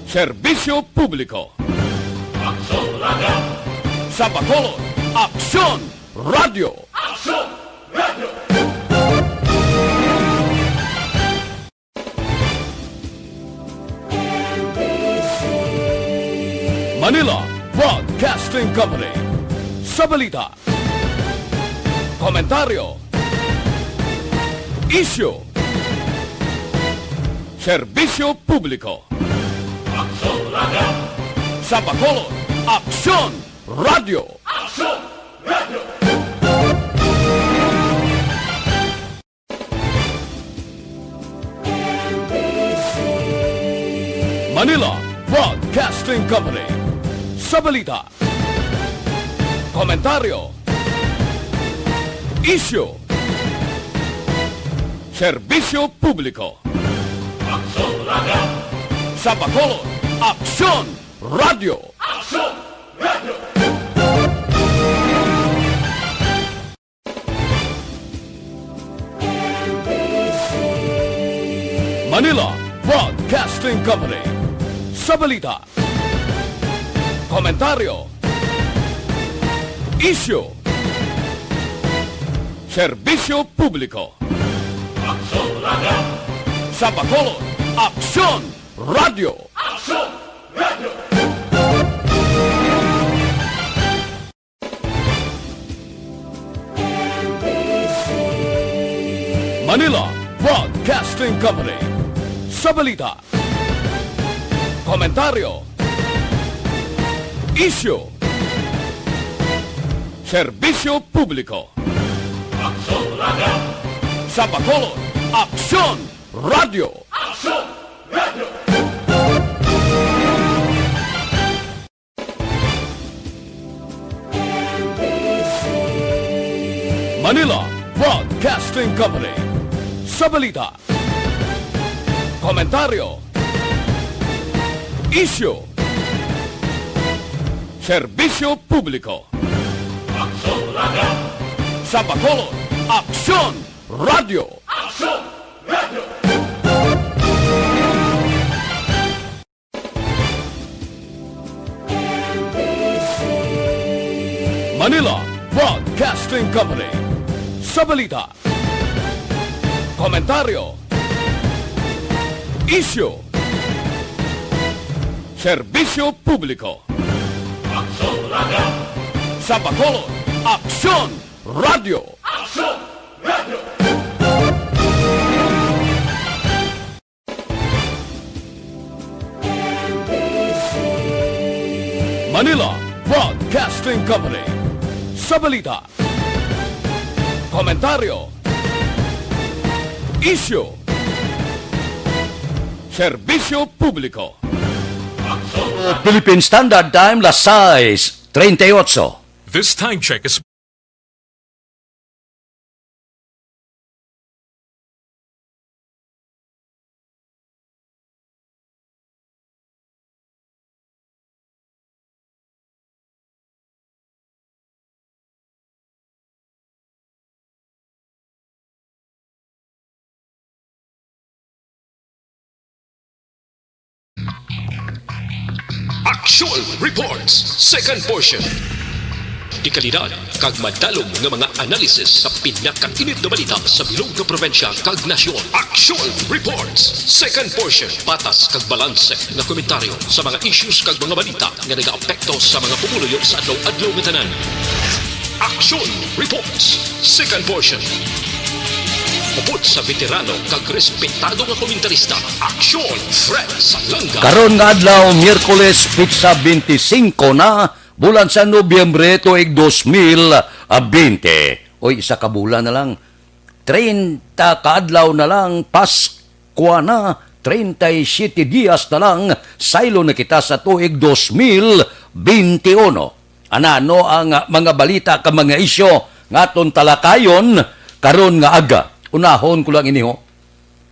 Serbisyo Publiko. Aksyon Radio! Sa Bacolod, Aksyon Radio. Aksyon Radio! Manila Broadcasting Company. Sa balita, komentaryo, isyu, serbisyo publiko. Aksyon Radio! Sa Bacolod, Aksyon Radio. Aksyon Radio! Manila Broadcasting Company. Sa balita, komentaryo, isyu, serbisyo publiko. Aksyon Radio! Sa Bacolod, Aksyon Radio. Aksyon Radio! Manila Broadcasting Company. Sa balita, komentaryo, isyu, serbisyo publiko. Aksyon Radio! Sa Bacolod, Aksyon Radio. Aksyon Radio! Manila Broadcasting Company. Sa balita, komentaryo, isyu, serbisyo publiko. Aksyon Radio! Sa Bacolod, Aksyon Radio. Aksyon Radio! Manila Broadcasting Company. Sa balita, komentaryo, isyu, serbisyo publiko. Aksyon Radio! Sa Bacolod, Aksyon Radio. Aksyon Radio! Manila Broadcasting Company. Sa balita, komentaryo, isyu, serbisyo publiko. Aksyon Radio! Sa Bacolod, Aksyon Radio. Aksyon Radio! Manila Broadcasting Company. Sa balita, komentaryo, isyu, serbisyo publiko. Aksyon Philippine Standard Time, las 6:38. This time check is Action Reports, second portion. Di kalidad, kag madalong nga mga analisis sa pinakainit na balita sa bilog na probensya kag nasyon. Action Reports, second portion. Patas kag balanse na komentaryo sa mga issues kag mga balita nga nagaapekto sa mga pumuluyo sa adlaw-adlaw nga tanan. Action Reports, second portion. Upod sa veterano kag respetado nga komentarista, Aksyon Fred Salanga. Karon nga adlaw, Miyerkules, pitsa 25 na, bulan sa Nobyembre, tuig 2020. Oy, isa ka bulan na lang. 30 kaadlaw na lang, Paskwa na, 37 dias na lang, saylo na kita sa tuig 2021. Ano ang mga balita ka mga isyo ngaton talakayon karon nga aga. Unahon ko lang iniho.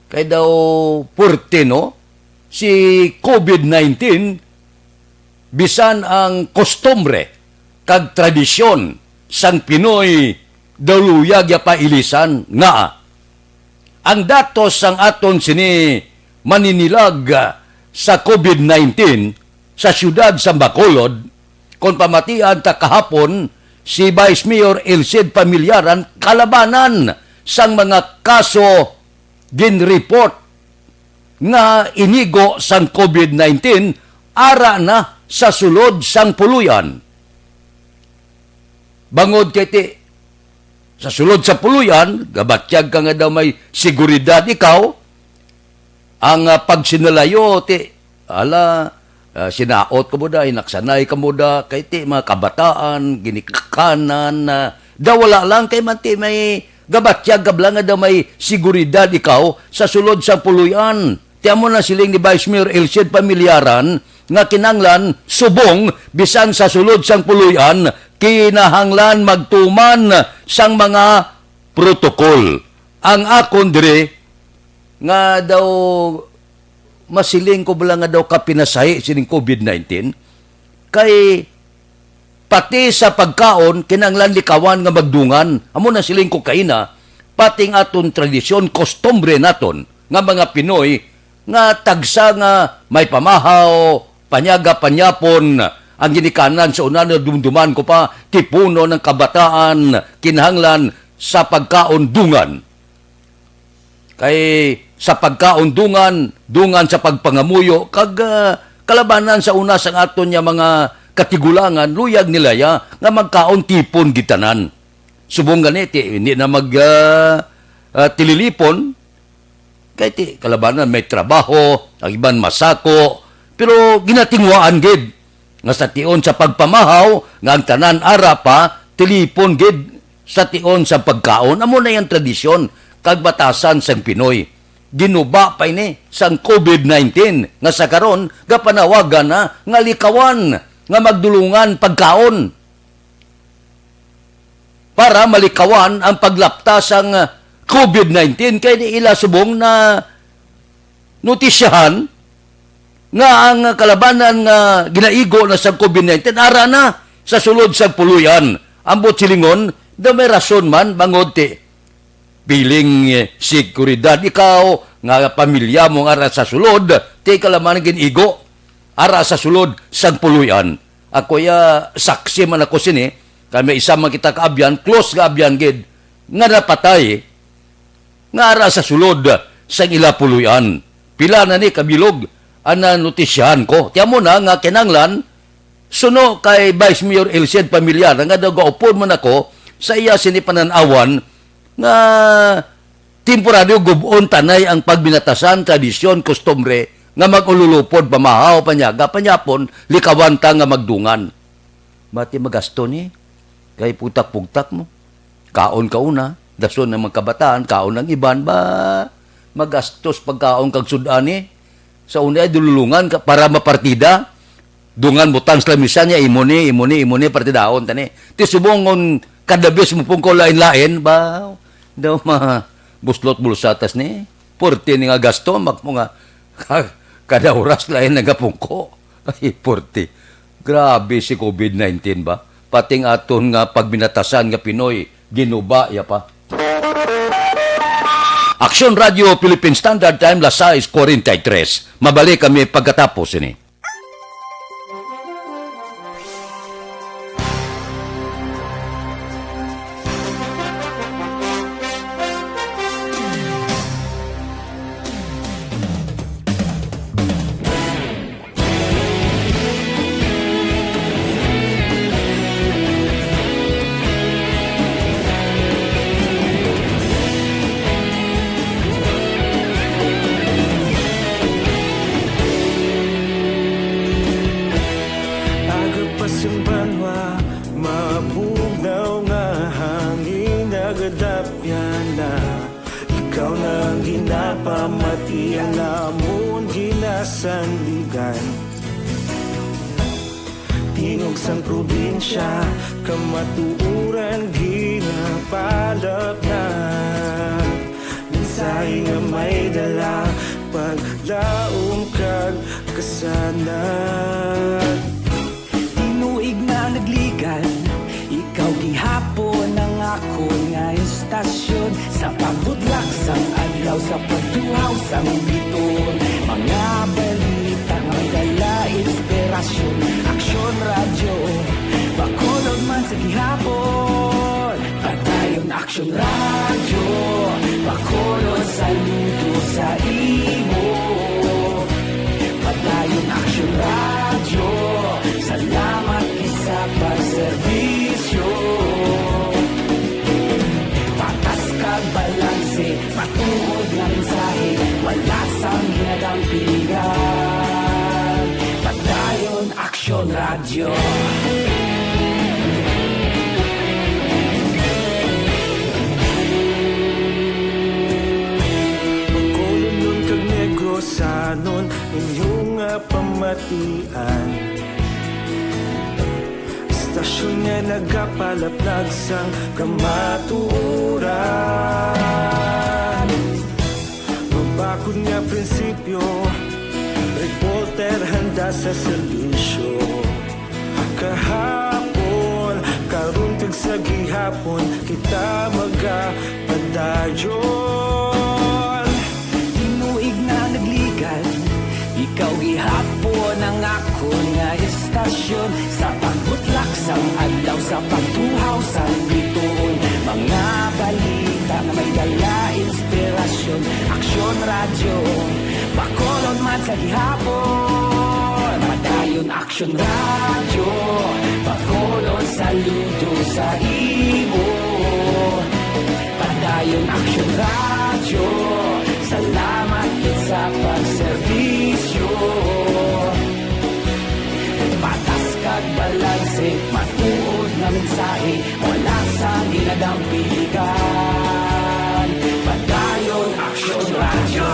Kay daw purte, no? Si COVID-19, bisan ang kostumbre kag tradisyon sang Pinoy daluyag ya pailisan nga ang datos sang aton sini maninilag sa COVID-19 sa siyudad sa Bacolod, kung pamatian ta kahapon si Vice Mayor Elcid Pamillaran kalabanan sang mga kaso ginreport nga inigo sang COVID-19 ara na sa sulod sang puluyan. Bangod kay ti sa sulod sa puluyan, gabatyag ka nga daw may seguridad ikaw, ang pagsinalayo, ti, sinaot ka mo da, inaksanay ka mo da, kay ti, mga kabataan, ginikakanan, daw wala lang, kay man ti, may gabatyag gablang nga daw may seguridad ikaw sa sulod sa puluyan. Tiyan mo na siling ni Vice Mayor Elcid Pamillaran, nga kinanglan, subong, bisan sa sulod sang puluyan, kinahanglan magtuman sang mga protokol. Ang akon dire, nga daw masiling ko bala nga daw kapinasahi sining COVID-19 kay pati sa pagkaon kinanglan likawan nga magdungan amo na siling ko kaina pating aton tradisyon kostumbre naton nga mga Pinoy nga tagsa nga may pamahaw panyaga panyapon ang ginikanan sa una na dumduman ko pa tipuno ng kabataan kinahanglan sa pagkaon dungan kay sa pagkaundungan, dungan sa pagpangamuyo, kag kalabanan sa una sang aton niya mga katigulangan, luyag nila ya, nga magkaon tipon gitanan. Subong ganiti, hindi na tililipon, kay ti, kalabanan may trabaho, ang iban masako, pero ginatingwaan gid, nga sa tion sa pagpamahaw, nga ang tanan ara pa, tilipon gid, sa tion sa pagkaon, amo na yung tradisyon, kag batasan sang Pinoy. Ginuba pa ini sang COVID-19 nga sa karon gapanawagan na nga likawan nga magdulungan pagkaon para malikawan ang paglapta sang COVID-19 kay di ila subong na notisyahan nga ang kalabanan nga ginaigo na sa COVID-19 ara na sa sulod sa puluyan. Ambot silingon da may rason man bangod ti piling seguridad ikaw, nga pamilya mo nga ara sa sulod, ti kalaman ginigo, ara sa sulod, sang puluyan. Ako ya, saksi man ako sini, kami isa man kita kaabyan, close ka abyan gid, nga napatay, nga ara sa sulod, sang ila puluyan. Pila na ni kabilog, ana notisyahan ko. Tiyan mo na, nga kinanglan, suno kay Vice Mayor Elcid Pamillaran, nga daw gaupon man ako, sa iya sinipananawan, nga temporaryo gubon tanay ang pagbinatasan, tradisyon, kostumbre, nga magululupod, pamahaw, panyaga, panyapon, likawanta nga magdungan. Mati magasto ni, kay putak-putak mo. Kaon ka una, dason ng mga kabataan, kaon ng iban, ba magastos pagkaon kang sudani. Sa una ay dululungan ka para mapartida. Dungan butang slamisan niya, imuni, partidaon, tani. Tisubongon, kadabis mo pong ko lain-lain, ba daw buslot bulsatas ni porte ni nga gasto mo nga kada oras lain nagapungko ay porte. Grabe si COVID-19 ba, pating aton nga pagbinatasan nga Pinoy ginuba ya pa. Aksyon Radio Philippine Standard Time las 6:43. Mabalik kami pagkatapos ini. Pasimbanwa, mabugnaw nga hangin nagadapyan na. Ikaw na ang ginapamatian namon ginasandigan. Tingog sang probinsya, kamatuuran ginapalap na. Minsay nga may dala, paglaom kag kasanan. Nagligan, ikaw gihapon ang ako nga istasyon sa pagbudlak sang adlaw sa pagtuhaw sang biton mga balita istasyon, Aksyon Radyo. Bacolod man sa gihapon, padayon Aksyon Radyo. Bacolod saludo sa imo, padayon Aksyon Radyo. Salamat sa pagserbisyo. Patas kag balanse, matuod nga mensahe, wala sang ginadampingan. Padayon Aksyon Radyo. Bacolod nun kag Negrosanon, inyong nga pamatian. Istasyon nga nagapalaplag sang kamatuoran. Mabakod nga prinsipyo, reporter handa sa serbisyo. Kahapon, karong kag sa gihapon, kita magapadayon. Tinuig na nagligal, ikaw gihapon ang ako nga istasyon. Sa pagbutlak sang adlaw, sa pagtuhaw sang bituon, mga balita na may dala inspirasyon. Aksyon Radyo, Bacolod man sa gihapon, padayon Aksyon Radyo. Bacolod saludo sa imo, padayon Aksyon Radyo. Salamat sa pagserbisyo. Patas kag balanse, matuod na mensahe, wala sa ginadampigan. Padayon Aksyon Radyo.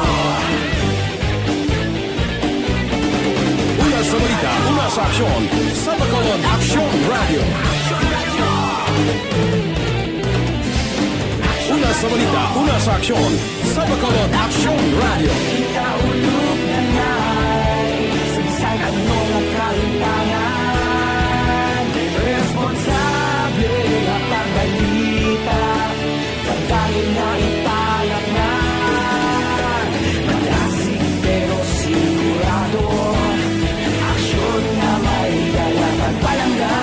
Una sa balita, una sa aksyon, sa Bacolod Aksyon Radio. Una sa balita, una sa aksyon, sa Bacolod Aksyon Radio. Ikaulog na na'y sagsang anong ang kalintangan. Responsable na pagbalita, pagdahil na ipalat na. Malasig pero sigurado, aksyon na may dala pagpalangga.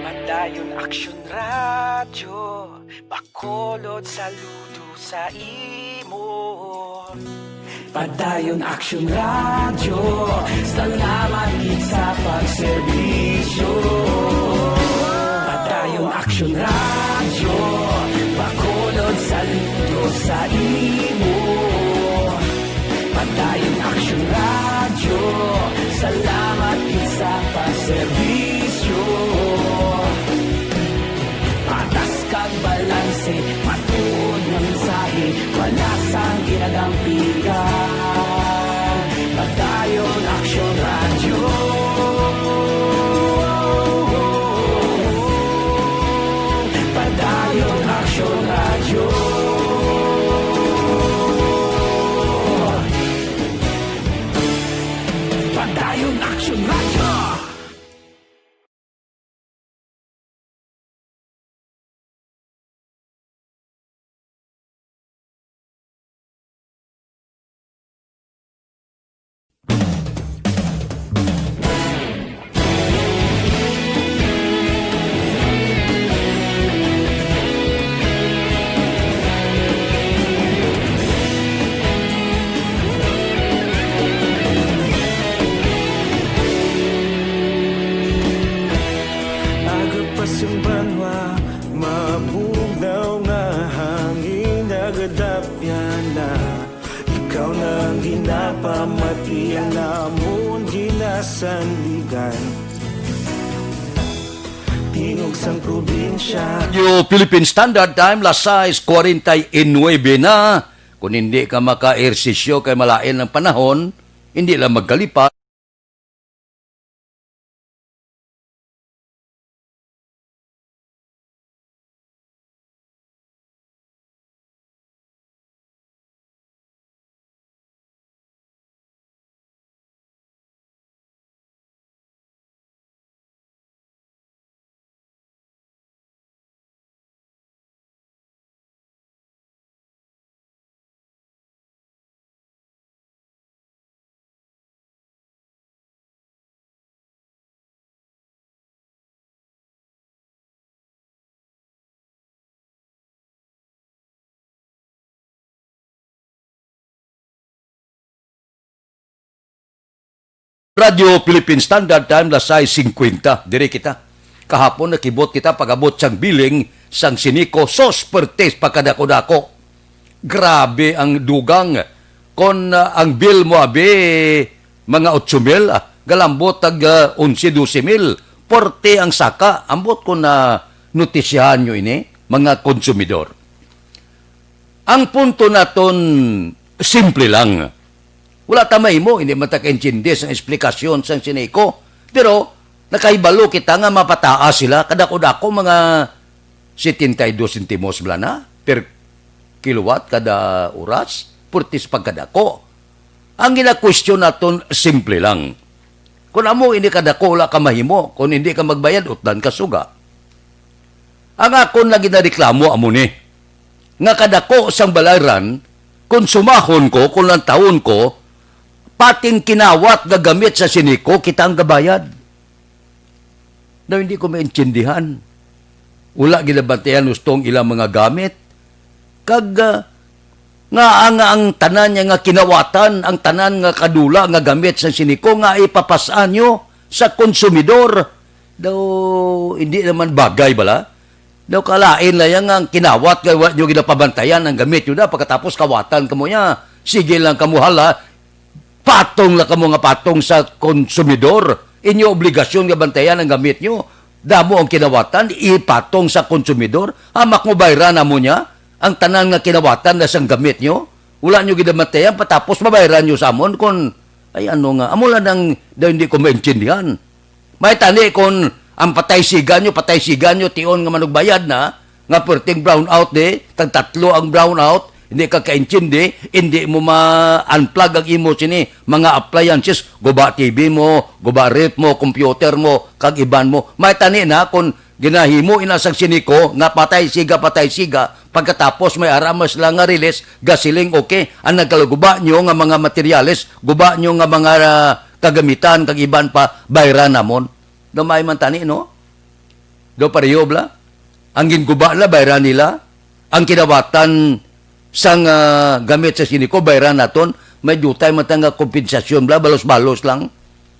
Padayon Aksyon Radyo, Bacolod saludo sa imo. Padayon Aksyon Radyo, salamat gid sa pagserbisyo. Padayon Aksyon Radyo, Bacolod saludo sa imo. Padayon Aksyon Radyo, salamat gid sa pagserbisyo. Patas kag balanse, matuod nga mensahe, wala sang ginadampigan. Padayon Aksyon Radyo. Padayon Aksyon Radyo. Padayon Aksyon Radyo. Agapasumbanwa, mabugnaw nga hangin nagadapyan na. Ikaw nang ginapamatian namon ginasandigan. Tingog sang probinsya, Yung Philippine Standard Time, las 6:49 na. Kung hindi ka maka-ersisyo kay malain ng panahon, hindi lang magkalipat. Radio Philippine Standard Time, lasay 50. Dire kita. Kahapon nakibot kita pagabot sang biling sang siniko sos pertes pagkadako-dako. Grabe ang dugang. Kon ang bill mo abi mga 8,000, galambot tag 11-12,000. Porte ang saka. Ambot ko na notisyahan nyo ini, mga konsumidor. Ang punto naton, simple lang. Wala tamay mo, hindi matakaintindi sa eksplikasyon sa siniko. Pero, nakaibalo kita nga mapataas sila, kadako-dako mga 72 sentimos na per kilowatt kada oras, purtis pagkadako. Ang gina-question naton, simple lang. Kung amo hindi kadako, wala ka mahimo. Kung hindi ka magbayad, utdan ka suga. Ang akon lagi na reklamo amo ni. Nga kadako sang balaran, kung sumahon ko, kung lang taon ko, pating kinawat gagamit sa siniko, kita ang gabayad. Na hindi ko maintindihan. Wala ginabantayan gustong ilang mga gamit. Kag nga ang tanan niya nga kinawatan, ang tanan nga kadula nga gamit sa siniko, nga ipapasaan nyo sa konsumidor. Daw, hindi naman bagay bala. Daw kalain na yan ang kinawat, kaya nyo ginapabantayan ang gamit nyo na, pagkatapos kawatan ka mo niya. Sige lang ka mo hala, patong lang ka mo nga patong sa konsumidor. Inyo obligasyon nga bantayan ang gamit nyo. Damo ang kinawatan, ipatong sa konsumidor. Hamak mo bayran na mo niya, ang tanan nga kinawatan na sang gamit nyo. Wala nyo ginabantayan, patapos mabayran nyo sa amon kung, ay ano nga, amo lang ang, daw hindi ko maintindihan. May tani kung ang patay siga nyo, tion nga manugbayad na, nga perting brown out tatlo ang brown out, hindi ka kaintindi, hindi mo ma-unplug ang imo sini, mga appliances, guba TV mo, guba rep mo, computer mo, kag iban mo. May tani na, kung ginahimo inasang siniko, nga patay siga, pagkatapos may aramas lang nga release, gasiling okay, ang nagkaluguba nyo nga mga materyales, guba nyo nga mga kagamitan, kag iban pa, bayran namon. Damay man tani, no? Do pareho bla? Ang ginguba na, bayran nila. Ang kinawatan sang gamit sa siniko, bayran naton. May dutay matanga kompensasyon bla, balos-balos lang.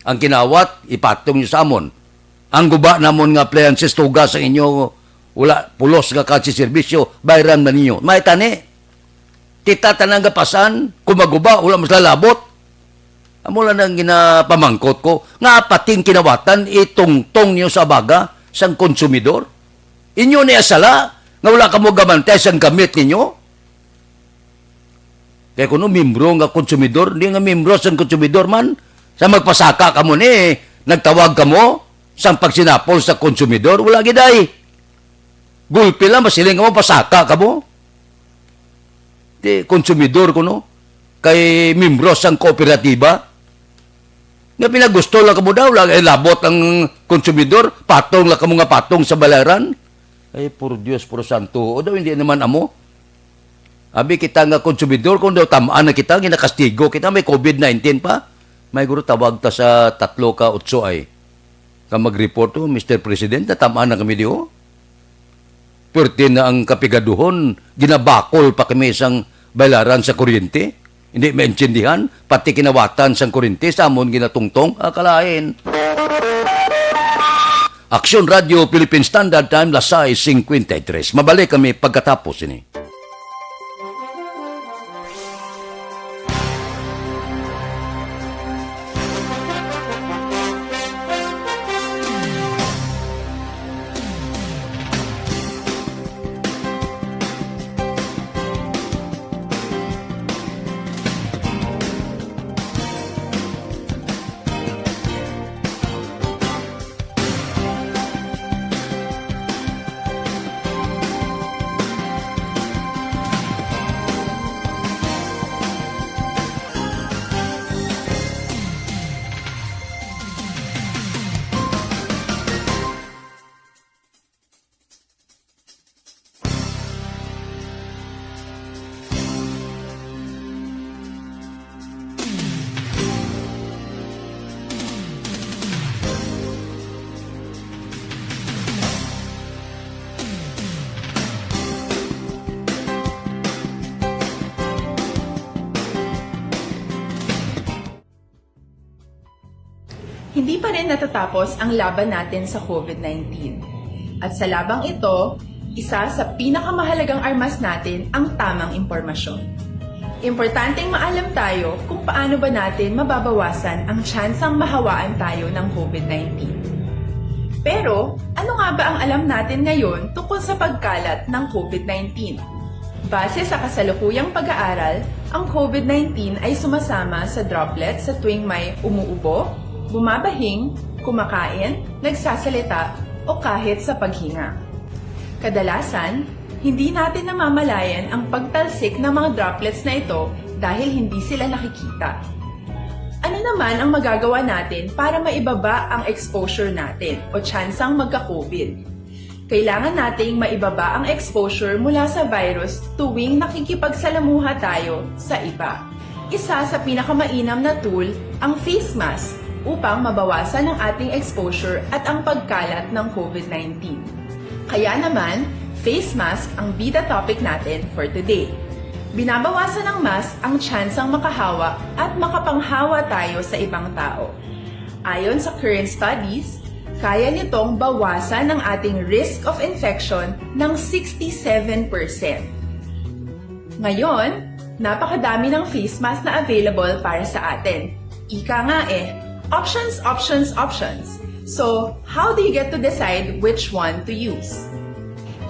Ang kinawat, ipatong nyo sa amon. Ang guba namon nga appliances, tugas ang inyo, wala, pulos nga kasi serbisyo, bayran man ninyo. May tani. Tita tanang gapasan, kumaguba, wala mas lalabot. Amo lang ang ginapamangkot ko, nga pating kinawatan, itungtong niyo sa baga, sang konsumidor. Inyo niya sala, nga wala ka mo gamantay sang gamit ninyo. Kaya kung mimbro nga konsumidor, hindi nga mimbro sang konsumidor man, sa magpasaka ka mo ni, nagtawag ka mo, sang pagsinapol sa konsumidor, wala giday. Gulpi lang, masiling ka mo, pasaka ka mo. Di, konsumidor ko no, kay mimbro sang kooperatiba, nga pinagusto lang ka mo daw, labot ang konsumidor, patong lang ka mo nga patong sa balaran. Ay, puro Diyos, puro Santo. O daw, hindi naman amo. Abi kita nga konsumidor, kung daw tamaan na kita, ginakastigo kita, may COVID-19 pa. May guro tawag ta sa 3-8 ay. Ka mag-report to, Mr. President, na tamaan na kami diyo. Pwerte na ang kapigaduhon, ginabakol pa kami isang balaran sa kuryente. Hindi maintindihan, pati kinawatan sang kuryente, sa amon ginatungtong, akalain. Aksyon Radio Philippine Standard Time, lasay 53. Mabalik kami pagkatapos ini. Hindi pa rin natatapos ang laban natin sa COVID-19. At sa labang ito, isa sa pinakamahalagang armas natin ang tamang impormasyon. Importanteng maalam tayo kung paano ba natin mababawasan ang tsansang mahawaan tayo ng COVID-19. Pero, ano nga ba ang alam natin ngayon tungkol sa pagkalat ng COVID-19? Base sa kasalukuyang pag-aaral, ang COVID-19 ay sumasama sa droplets sa tuwing may umuubo, bumabahing, kumakain, nagsasalita, o kahit sa paghinga. Kadalasan, hindi natin namamalayan ang pagtalsik ng mga droplets na ito dahil hindi sila nakikita. Ano naman ang magagawa natin para maibaba ang exposure natin o tsansang magka-COVID? Kailangan nating maibaba ang exposure mula sa virus tuwing nakikipagsalamuha tayo sa iba. Isa sa pinakamainam na tool ang face mask upang mabawasan ang ating exposure at ang pagkalat ng COVID-19. Kaya naman, face mask ang bida topic natin for today. Binabawasan ng mask ang tsansang makahawa at makapanghawa tayo sa ibang tao. Ayon sa current studies, kaya nitong bawasan ang ating risk of infection ng 67%. Ngayon, napakadami ng face mask na available para sa atin. Ika nga options, options, options. So, how do you get to decide which one to use?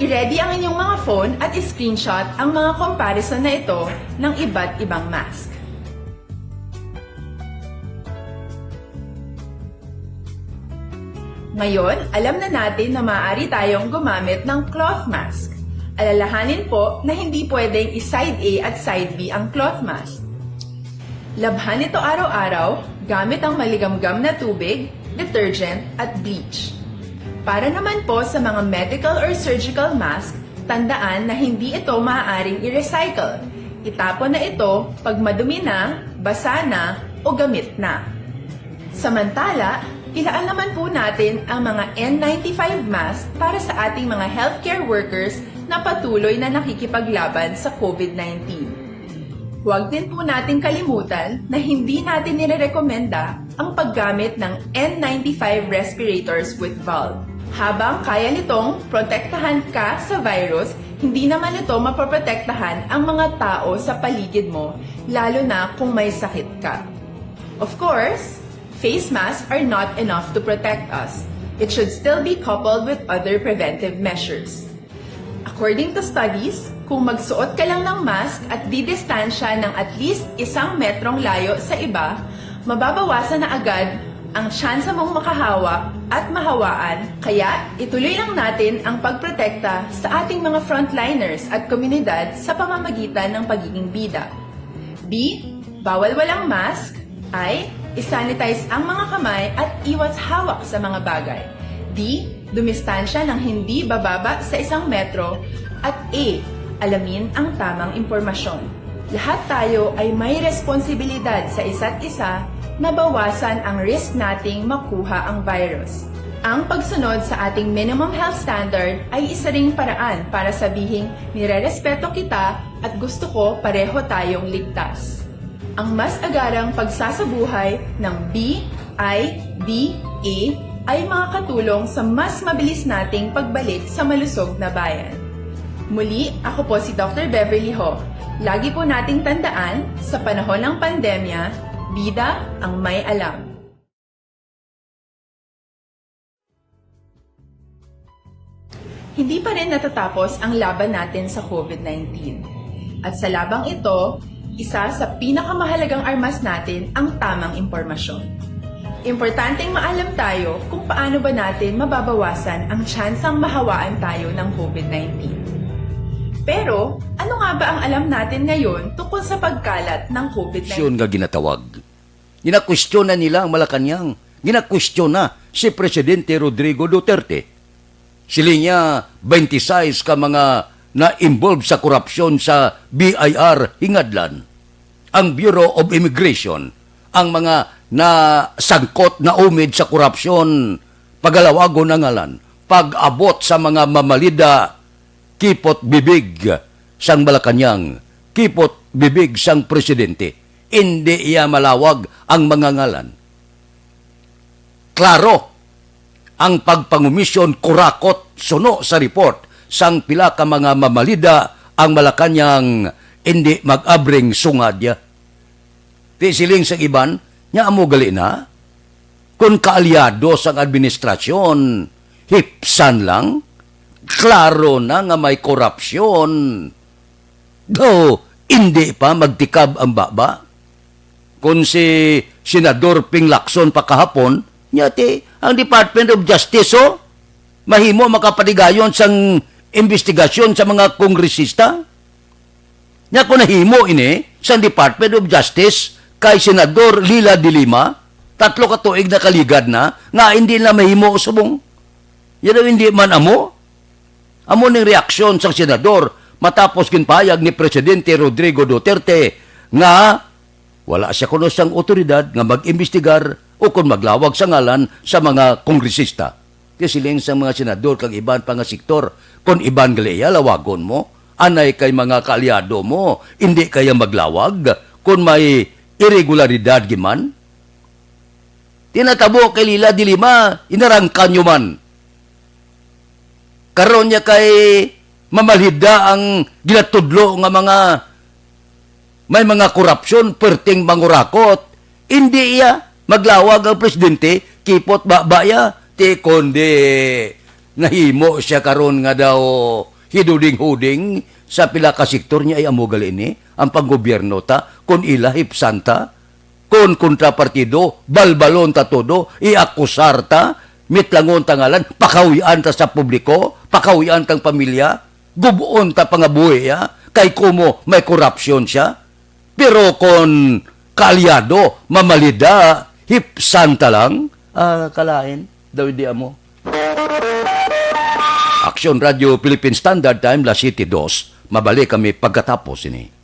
I-ready ang inyong mga phone at i-screenshot ang mga comparison na ito ng iba't ibang mask. Ngayon, alam na natin na maaari tayong gumamit ng cloth mask. Alalahanin po na hindi pwedeng i-side A at side B ang cloth mask. Labhan ito araw-araw gamit ang maligamgam na tubig, detergent at bleach. Para naman po sa mga medical or surgical mask, tandaan na hindi ito maaaring i-recycle. Itapon na ito pag madumi na, basa na o gamit na. Samantala, ilaan naman po natin ang mga N95 mask para sa ating mga healthcare workers na patuloy na nakikipaglaban sa COVID-19. Huwag din po natin kalimutan na hindi natin nirerekomenda ang paggamit ng N95 respirators with valve. Habang kaya nitong protektahan ka sa virus, hindi naman ito mapoprotektahan ang mga tao sa paligid mo, lalo na kung may sakit ka. Of course, face masks are not enough to protect us. It should still be coupled with other preventive measures. According to studies, kung magsuot ka lang ng mask at didistansya ng at least 1 metrong layo sa iba, mababawasan na agad ang tsansa mong makahawa at mahawaan, kaya ituloy lang natin ang pagprotekta sa ating mga frontliners at komunidad sa pamamagitan ng pagiging bida. B. Bawal walang mask. I. Isanitize ang mga kamay at iwas hawak sa mga bagay. D. Dumistansya ng hindi bababa sa 1 metro. At A. Alamin ang tamang impormasyon. Lahat tayo ay may responsibilidad sa isa't isa na bawasan ang risk nating makuha ang virus. Ang pagsunod sa ating minimum health standard ay isa ring paraan para sabihing nirerespeto kita at gusto ko pareho tayong ligtas. Ang mas agarang pagsasabuhay ng BIDA ay makakatulong sa mas mabilis nating pagbalik sa malusog na bayan. Muli, ako po si Dr. Beverly Ho. Lagi po nating tandaan, sa panahon ng pandemya, bida ang may alam. Hindi pa rin natatapos ang laban natin sa COVID-19. At sa labang ito, isa sa pinakamahalagang armas natin ang tamang impormasyon. Importanteng maalam tayo kung paano ba natin mababawasan ang tsansang mahawaan tayo ng COVID-19. Pero, ano nga ba ang alam natin ngayon tungkol sa pagkalat ng COVID-19? Aksyon nga ginatawag. Ginakwestiyon na nila ang Malacanang. Ginakwestiyon na si Presidente Rodrigo Duterte. Sila niya 26 ka mga na-involve sa korupsyon sa BIR Hingadlan, ang Bureau of Immigration, ang mga nasangkot na umid sa korupsyon, pagalawago ng ngalan, pag-abot sa mga mamalida, kipot bibig sang Malacanang, kipot bibig sang presidente. Hindi iya malawag ang mga ngalan. klaro ang pagpangumisyon kurakot suno sa report sang pila ka mga mamalida ang Malacanang hindi mag-abring sungad ya. Ti siling sa iban, nya amo gali na, kung kaalyado sang administrasyon, hipsan lang, klaro na nga may korupsyon. Though, hindi pa magtikab ang baba. Kung si Senador Ping Lacson pa kahapon, nyati, ang Department of Justice, mahimo makapatigayon sang investigasyon sa mga kongresista. Nya kung nahimo ini, sa Department of Justice, kay Senador Lila de Lima, 3 ka tuig na kaligad na, nga hindi na mahimo subong. Yan ang hindi man amo. Amo ning reaksyon sa senador matapos ginpahayag ni Presidente Rodrigo Duterte nga wala siya kuno sang otoridad nga mag-imbestigar o kung maglawag sa ngalan sa mga kongresista. Kasiling sa mga senador kag iban pa nga sektor, kung iban galiya lawagon mo, anay kay mga kaalyado mo, hindi kaya maglawag kung may irregularidad giman. Tinatabo kay Lila de Lima, inarangkan nyo man. Karon niya kay mamalhida ang ginatudlo nga mga may mga korupsyon perting mangurakot. Hindi iya maglawag ang presidente, kipot babaya, ti konde nahimo siya karon nga daw hiduding-huding sa pila ka sektor niya ay amo gali ni ang panggobyerno ta kun ila hipsanta kun kontrapartido balbalon ta todo iakusar ta mitlangon tangalan pakawian ta sa publiko pakawian tang pamilya gubuon ta pangabuhi ya kay kumo may korupsyon siya pero kon kaalyado mamalida hipsanta lang kalain daw di amo. Aksyon Radio Philippine Standard Time, La City 2. Mabalik kami pagkatapos ini.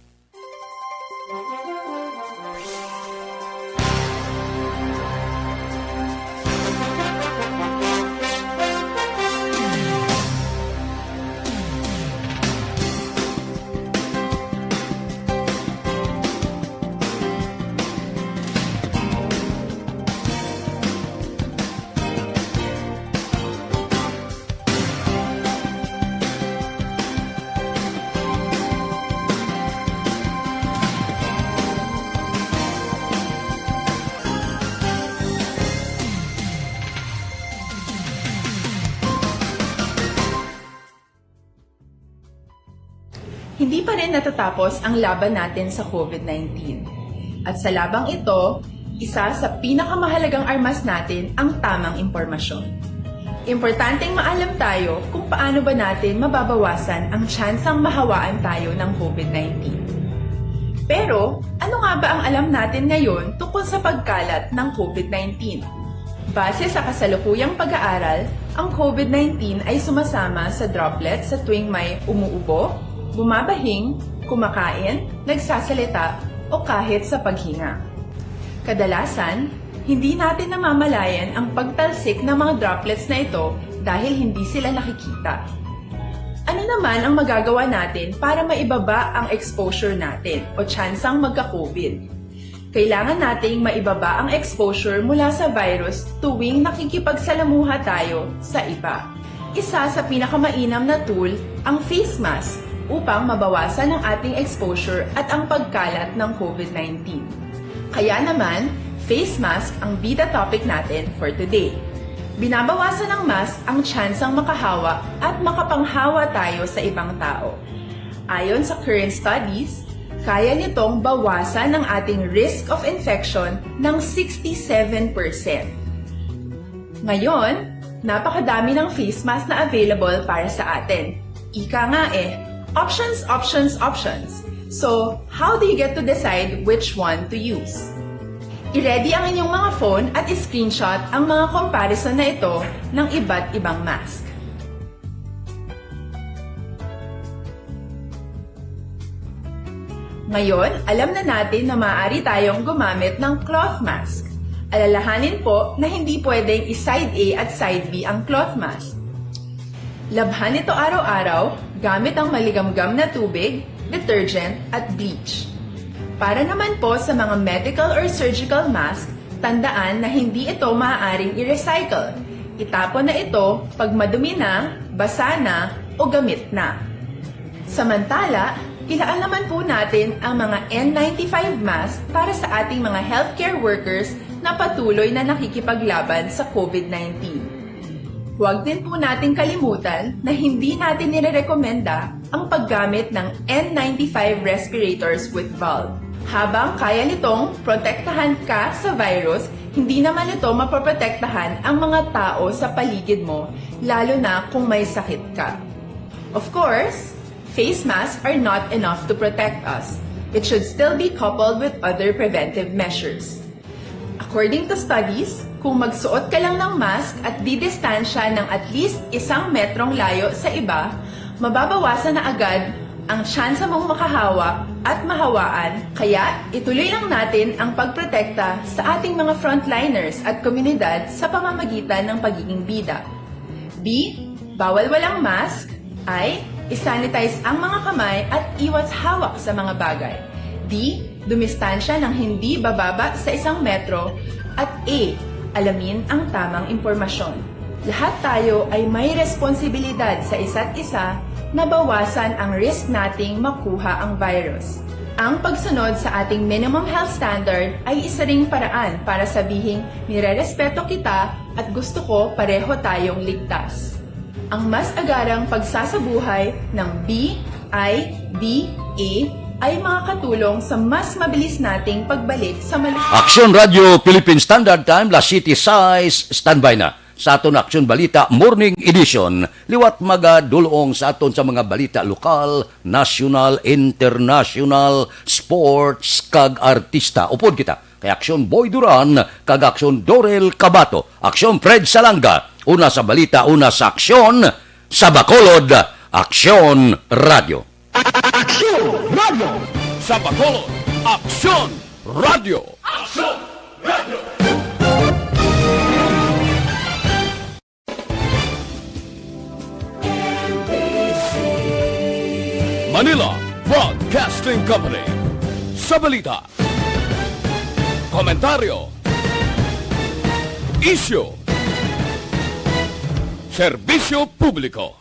Hindi pa rin natatapos ang laban natin sa COVID-19. At sa labang ito, isa sa pinakamahalagang armas natin ang tamang impormasyon. Importanteng maalam tayo kung paano ba natin mababawasan ang tsansang mahawaan tayo ng COVID-19. Pero, ano nga ba ang alam natin ngayon tungkol sa pagkalat ng COVID-19? Base sa kasalukuyang pag-aaral, ang COVID-19 ay sumasama sa droplets sa tuwing may umuubo, bumabahing, kumakain, nagsasalita, o kahit sa paghinga. Kadalasan, hindi natin namamalayan ang pagtalsik ng mga droplets na ito dahil hindi sila nakikita. Ano naman ang magagawa natin para maibaba ang exposure natin o tsansang magka-COVID? Kailangan nating maibaba ang exposure mula sa virus tuwing nakikipagsalamuha tayo sa iba. Isa sa pinakamainam na tool ang face mask upang mabawasan ang ating exposure at ang pagkalat ng COVID-19. Kaya naman, face mask ang bida topic natin for today. Binabawasan ng mask ang tsansang makahawa at makapanghawa tayo sa ibang tao. Ayon sa current studies, kaya nitong bawasan ang ating risk of infection ng 67%. Ngayon, napakadami ng face mask na available para sa atin. Ika nga options, options, options. So, how do you get to decide which one to use? I-ready ang inyong mga phone at i-screenshot ang mga comparison na ito ng iba't ibang mask. Ngayon, alam na natin na maaari tayong gumamit ng cloth mask. Alalahanin po na hindi pwedeng i-side A at side B ang cloth mask. Labhan ito araw-araw gamit ang maligamgam na tubig, detergent at bleach. Para naman po sa mga medical or surgical mask, Tandaan na hindi ito maaaring i-recycle. Itapon na ito pag madumi na, basa na, o gamit na. Samantala, ilaan naman po natin ang mga N95 mask para sa ating mga healthcare workers na patuloy na nakikipaglaban sa COVID-19. Huwag din po nating kalimutan na hindi natin nirerekomenda ang paggamit ng N95 respirators with valve. Habang kaya nitong protektahan ka sa virus, hindi naman ito mapoprotektahan ang mga tao sa paligid mo, lalo na kung may sakit ka. Of course, face masks are not enough to protect us. It should still be coupled with other preventive measures. According to studies, kung magsuot ka lang ng mask at didistansya ng at least 1 metrong layo sa iba, mababawasan na agad ang tsansa mong makahawak at mahawaan, kaya ituloy lang natin ang pagprotekta sa ating mga frontliners at komunidad sa pamamagitan ng pagiging bida. B. Bawal walang mask. I. Isanitize ang mga kamay at iwas hawak sa mga bagay. D. Dumistansya ng hindi bababa sa 1 metro. At A. Alamin ang tamang impormasyon. Lahat tayo ay may responsibilidad sa isa't isa na bawasan ang risk nating makuha ang virus. Ang pagsunod sa ating minimum health standard ay isa ring paraan para sabihing nirerespeto kita at gusto ko pareho tayong ligtas. Ang mas agarang pagsasabuhay ng B, I, D, A ay makakatulong sa mas mabilis nating pagbalik sa Aksyon Radio Philippine Standard Time, La City Size, standby na sa aton Aksyon Balita Morning Edition. Liwat magadulong sa aton sa mga balita lokal, national, international, sports, kag artista. Upod kita kay Aksyon Boy Duran, kag Aksyon Dorel Cabato, Aksyon Fred Salanga, una sa balita, una sa aksyon, sa Bacolod, Aksyon Radio. Aksyon Radio! Sa Bacolod, Aksyon Radio! Action! Radio! Manila Broadcasting Company. Sa balita, komentaryo, isyu, serbisyo publiko.